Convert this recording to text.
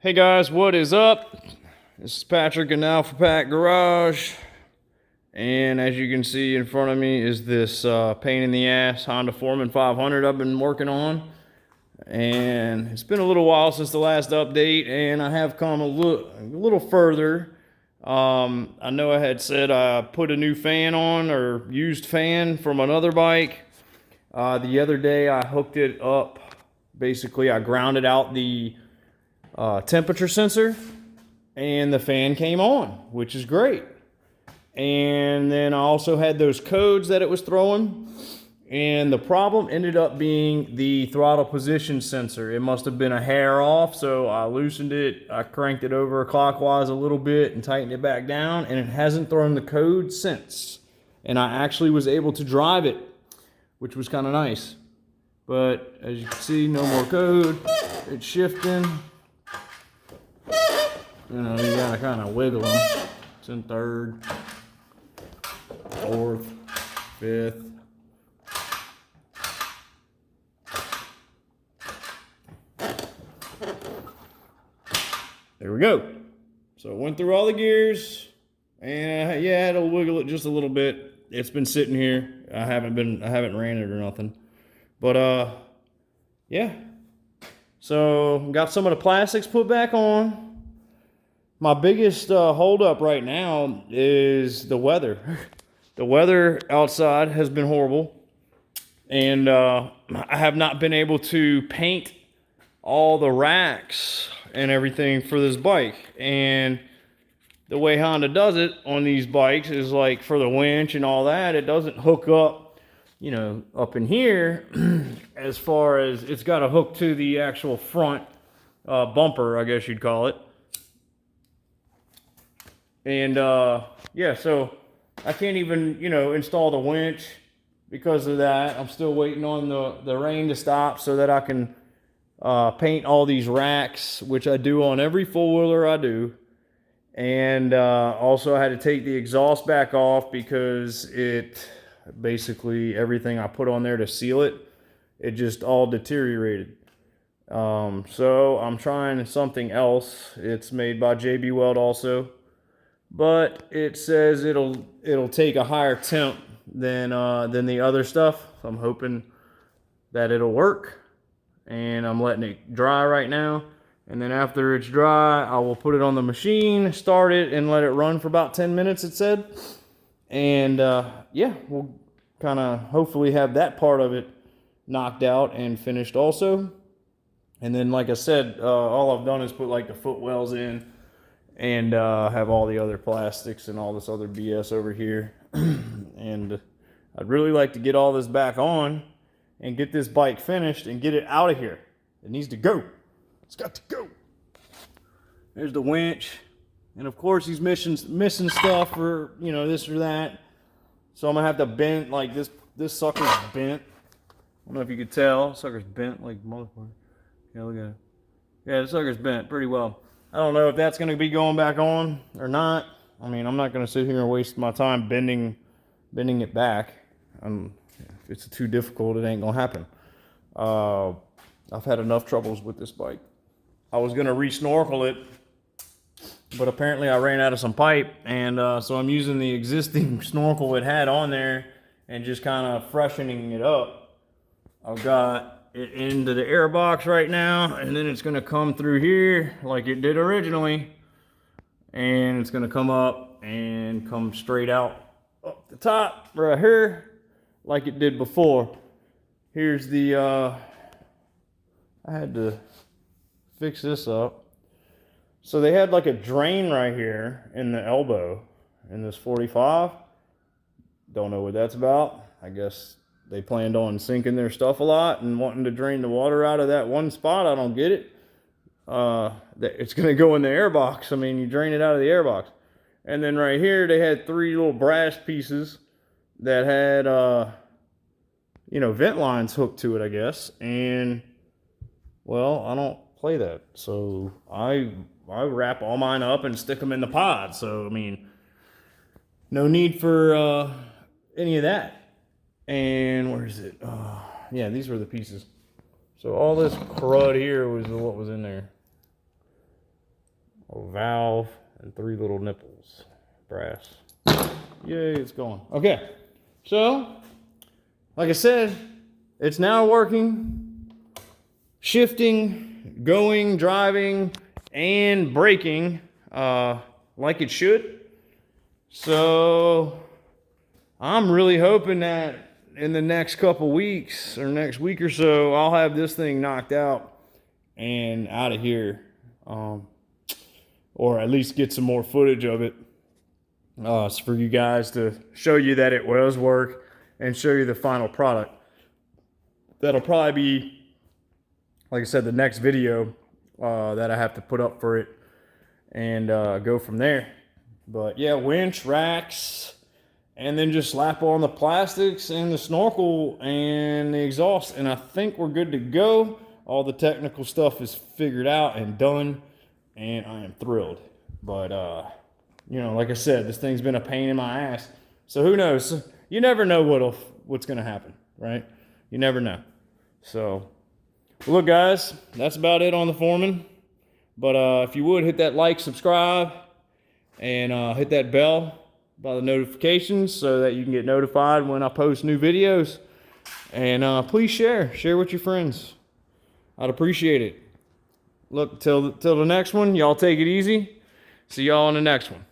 Hey guys, what is up? This is Patrick in Alpha Pack Garage, and as you can see in front of me is this pain in the ass Honda Foreman 500 I've been working on. And it's been a little while since the last update, and I have come a little further. I know I had said I put a new fan on, or used fan from another bike. The other day I hooked it up. Basically, I grounded out the temperature sensor, and the fan came on, which is great. And then I also had those codes that it was throwing, and the problem ended up being the throttle position sensor. It must have been a hair off, so I loosened it, I cranked it over clockwise a little bit and tightened it back down, and it hasn't thrown the code since. And I actually was able to drive it, which was kind of nice. But as you can see, no more code. It's shifting. You know, you gotta kind of wiggle them. It's in third, fourth, fifth. There we go. So it went through all the gears, and yeah, I had to wiggle it just a little bit. It's been sitting here. I haven't ran it or nothing. But yeah. So got some of the plastics put back on. My biggest holdup right now is the weather. The weather outside has been horrible, and I have not been able to paint all the racks and everything for this bike. And the way Honda does it on these bikes is like for the winch and all that, it doesn't hook up, you know, up in here. As far as it's got to hook to the actual front bumper, I guess you'd call it. And yeah, so I can't even, you know, install the winch because of that. I'm still waiting on the rain to stop so that I can paint all these racks, which I do on every four-wheeler I do. And also I had to take the exhaust back off because it basically, everything I put on there to seal it, it just all deteriorated. So I'm trying something else. It's made by JB Weld also. But it says it'll take a higher temp than the other stuff. So I'm hoping that it'll work, and I'm letting it dry right now. And then after it's dry, I will put it on the machine, start it, and let it run for about 10 minutes. It said, and yeah, we'll kind of hopefully have that part of it knocked out and finished also. And then, like I said, all I've done is put like the footwells in, and have all the other plastics and all this other BS over here. And I'd really like to get all this back on and get this bike finished and get it out of here. It needs to go. It's got to go. There's the winch. And of course he's missing stuff, or, you know, this or that. So I'm gonna have to bend, like this sucker's bent. I don't know if you could tell. Sucker's bent like motherfucker. Yeah, look at it. Yeah, the sucker's bent pretty well. I don't know if that's going to be going back on or not. I mean, I'm not going to sit here and waste my time bending it back. If it's too difficult, it ain't going to happen. I've had enough troubles with this bike. I was going to re-snorkel it, but apparently I ran out of some pipe, and so I'm using the existing snorkel it had on there and just kind of freshening it up. I've got it into the airbox right now, and then it's going to come through here like it did originally, and it's going to come up and come straight out up the top right here like it did before. Here's the I had to fix this up. So they had like a drain right here in the elbow in this 45. Don't know what that's about. I guess they planned on sinking their stuff a lot and wanting to drain the water out of that one spot. I don't get it. It's going to go in the airbox. I mean, you drain it out of the airbox. And then right here, they had three little brass pieces that had, you know, vent lines hooked to it, I guess. And, well, I don't play that. So I wrap all mine up and stick them in the pod. So, I mean, no need for any of that. And where is it? Yeah, these were the pieces. So all this crud here was what was in there. a valve, and 3 little nipples, brass. Yay, it's going. Okay, so like I said, it's now working, shifting, going, driving, and braking like it should. So I'm really hoping that in the next couple weeks or next week or so, I'll have this thing knocked out and out of here, or at least get some more footage of it for you guys to show you that it was work and show you the final product. That'll probably be, like I said, the next video that I have to put up for it, and go from there. But yeah, winch, racks, and then just slap on the plastics and the snorkel and the exhaust, and I think we're good to go. All the technical stuff is figured out and done, and I am thrilled. But you know, like I said, this thing's been a pain in my ass. So who knows? You never know what's gonna happen, right? You never know. So, well, look, guys, that's about it on the Foreman. But if you would, hit that like, subscribe, and hit that bell by the notifications so that you can get notified when I post new videos. And please share with your friends. I'd appreciate it. Look, till the next one, y'all take it easy. See y'all on the next one.